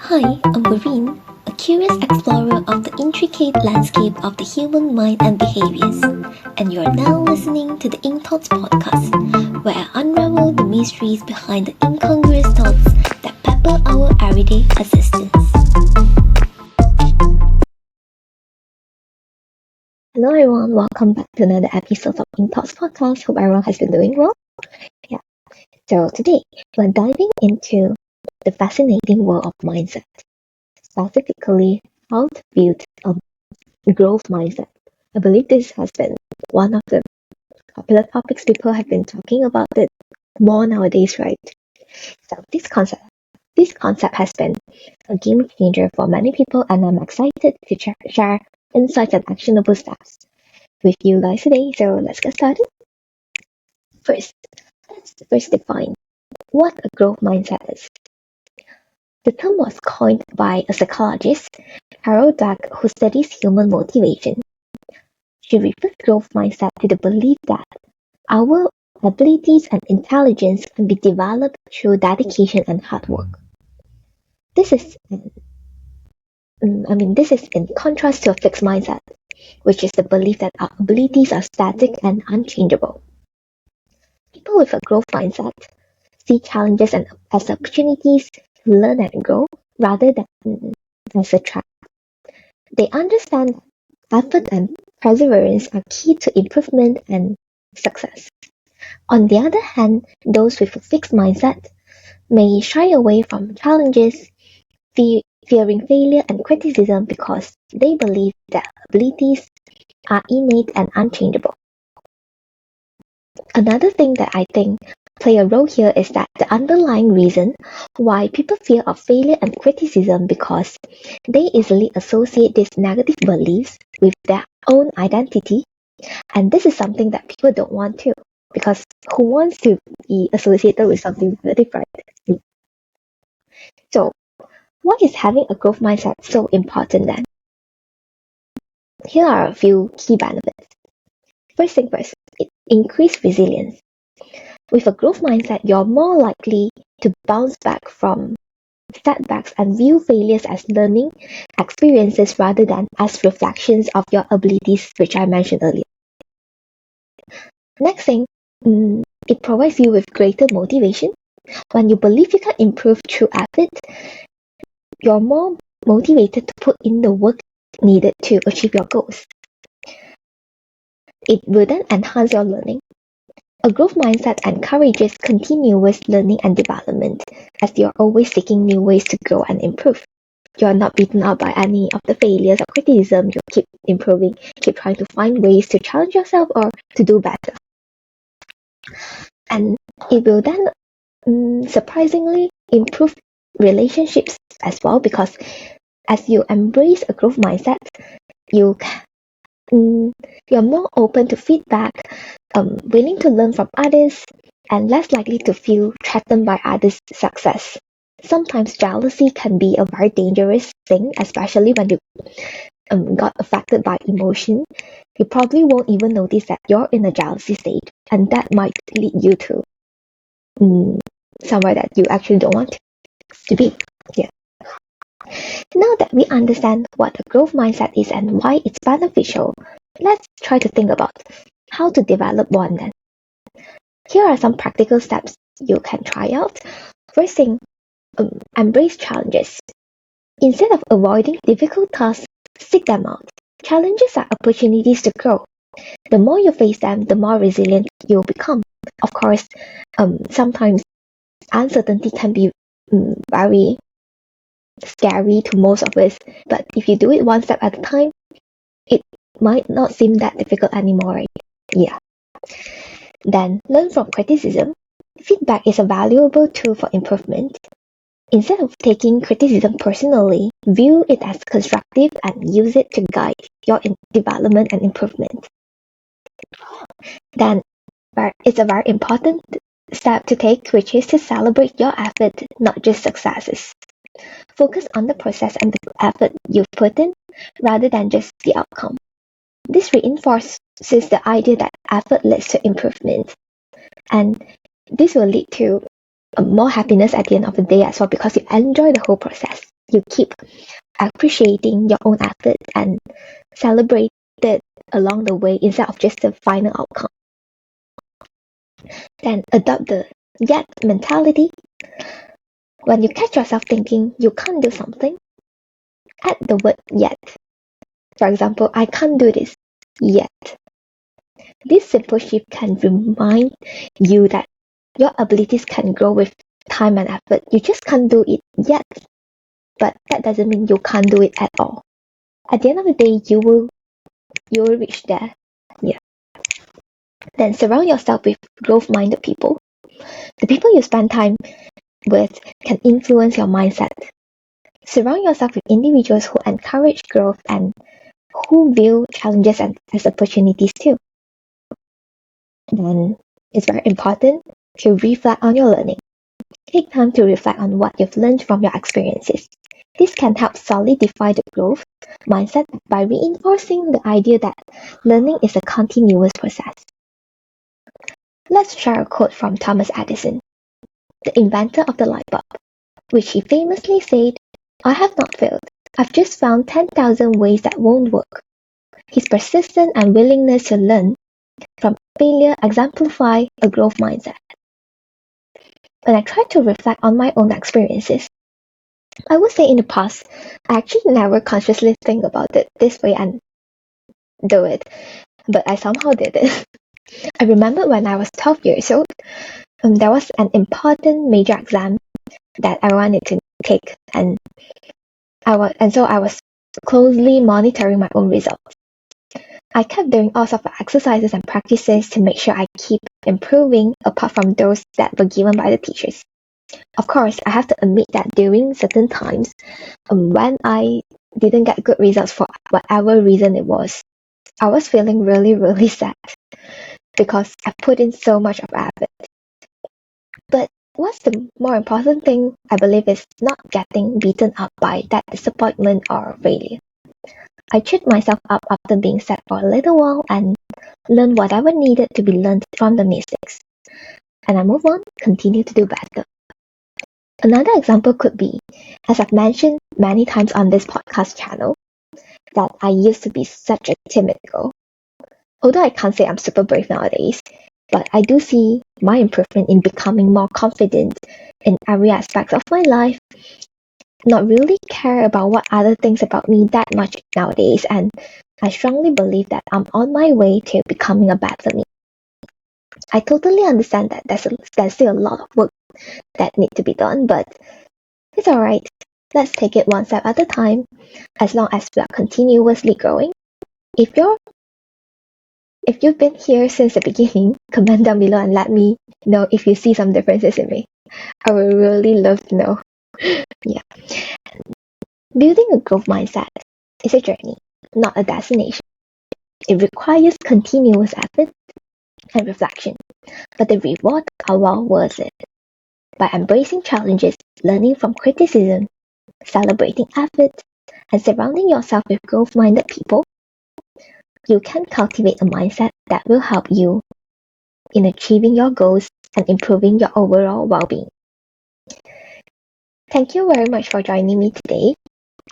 Hi, I'm Vareen, a curious explorer of the intricate landscape of the human mind and behaviors, and you're now listening to the Ink Thoughts podcast, where I unravel the mysteries behind the incongruous thoughts that pepper our everyday existence. Hello everyone, welcome back to another episode of Ink Thoughts podcast. Hope everyone has been doing well. So today we're diving into the fascinating world of mindset, specifically how to build a growth mindset. I believe this has been one of the popular topics people have been talking about it more nowadays, right? So this concept has been a game changer for many people, and I'm excited to share insights and actionable steps with you guys today. So let's get started. First, let's define what a growth mindset is. The term was coined by a psychologist, Carol Dweck, who studies human motivation. She refers growth mindset to the belief that our abilities and intelligence can be developed through dedication and hard work. This is in contrast to a fixed mindset, which is the belief that our abilities are static and unchangeable. People with a growth mindset see challenges as opportunities to learn and grow rather than as a trap. They understand effort and perseverance are key to improvement and success. On the other hand, those with a fixed mindset may shy away from challenges, fearing failure and criticism because they believe that abilities are innate and unchangeable. Another thing that I think play a role here is that the underlying reason why people fear of failure and criticism because they easily associate these negative beliefs with their own identity, and this is something that people don't want to, because who wants to be associated with something negative, right? So why is having a growth mindset so important then? Here are a few key benefits. First thing first, it increases resilience. With a growth mindset, you're more likely to bounce back from setbacks and view failures as learning experiences rather than as reflections of your abilities, which I mentioned earlier. Next thing, it provides you with greater motivation. When you believe you can improve through effort, you're more motivated to put in the work needed to achieve your goals. It will then enhance your learning. A growth mindset encourages continuous learning and development, as you're always seeking new ways to grow and improve. You're not beaten up by any of the failures or criticism. You keep improving, keep trying to find ways to challenge yourself or to do better. And it will then surprisingly improve relationships as well, because as you embrace a growth mindset, you're more open to feedback, willing to learn from others, and less likely to feel threatened by others' success. Sometimes jealousy can be a very dangerous thing, especially when you got affected by emotion. You probably won't even notice that you're in a jealousy state, and that might lead you to somewhere that you actually don't want to be. Yeah. Now that we understand what a growth mindset is and why it's beneficial, let's try to think about how to develop one then. Here are some practical steps you can try out. First thing, embrace challenges. Instead of avoiding difficult tasks, seek them out. Challenges are opportunities to grow. The more you face them, the more resilient you'll become. Of course, sometimes uncertainty can be very scary to most of us, but if you do it one step at a time, it might not seem that difficult anymore, right? Yeah. Then learn from criticism. Feedback is a valuable tool for improvement. Instead of taking criticism personally, view it as constructive and use it to guide your development and improvement. Then it's a very important step to take, which is to celebrate your effort, not just successes. Focus on the process and the effort you've put in rather than just the outcome. This reinforces the idea that effort leads to improvement, and this will lead to more happiness at the end of the day as well, because you enjoy the whole process. You keep appreciating your own effort and celebrate it along the way instead of just the final outcome. Then adopt the yet mentality. When you catch yourself thinking you can't do something, add the word yet. For example, I can't do this yet. This simple shift can remind you that your abilities can grow with time and effort. You just can't do it yet. But that doesn't mean you can't do it at all. At the end of the day, you will reach there. Yeah. Then surround yourself with growth-minded people. The people you spend time with can influence your mindset. Surround yourself with individuals who encourage growth and who view challenges as opportunities too. Then it's very important to reflect on your learning. Take time to reflect on what you've learned from your experiences. This can help solidify the growth mindset by reinforcing the idea that learning is a continuous process. Let's share a quote from Thomas Edison, the inventor of the light bulb, which he famously said, "I have not failed. I've just found 10,000 ways that won't work." His persistence and willingness to learn from failure exemplify a growth mindset. When I try to reflect on my own experiences, I would say in the past, I actually never consciously think about it this way and do it, but I somehow did it. I remember when I was 12 years old, there was an important major exam that I wanted to take, and so I was closely monitoring my own results. I kept doing all sorts of exercises and practices to make sure I keep improving apart from those that were given by the teachers. Of course, I have to admit that during certain times, when I didn't get good results for whatever reason it was, I was feeling really, really sad because I put in so much of effort. But what's the more important thing, I believe, is not getting beaten up by that disappointment or failure. I cheered myself up after being sad for a little while and learned whatever needed to be learned from the mistakes. And I move on, continue to do better. Another example could be, as I've mentioned many times on this podcast channel, that I used to be such a timid girl. Although I can't say I'm super brave nowadays, but I do see my improvement in becoming more confident in every aspect of my life, not really care about what other things about me that much nowadays, and I strongly believe that I'm on my way to becoming a better me. I totally understand that there's still a lot of work that need to be done, but it's alright. Let's take it one step at a time, as long as we are continuously growing. If you've been here since the beginning, comment down below and let me know if you see some differences in me. I would really love to know. Yeah. Building a growth mindset is a journey, not a destination. It requires continuous effort and reflection, but the rewards are well worth it. By embracing challenges, learning from criticism, celebrating effort, and surrounding yourself with growth-minded people, you can cultivate a mindset that will help you in achieving your goals and improving your overall well-being. Thank you very much for joining me today.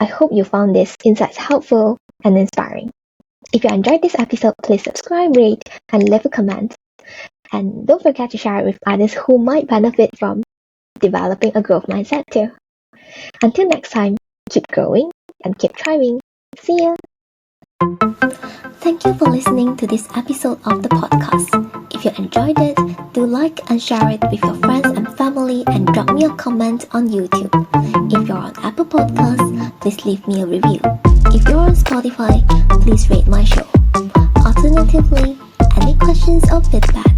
I hope you found these insights helpful and inspiring. If you enjoyed this episode, please subscribe, rate, and leave a comment. And don't forget to share it with others who might benefit from developing a growth mindset too. Until next time, keep growing and keep thriving. See ya! Thank you for listening to this episode of the podcast. If you enjoyed it, do like and share it with your friends and family and drop me a comment on YouTube. If you're on Apple Podcasts, please leave me a review. If you're on Spotify, please rate my show. Alternatively, any questions or feedback,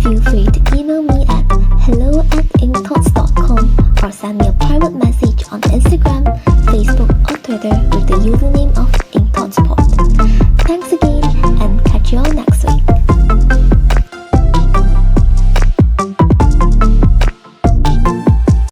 feel free to email me at hello@incongruous.com or send me a private message on Instagram, Facebook or Twitter with the username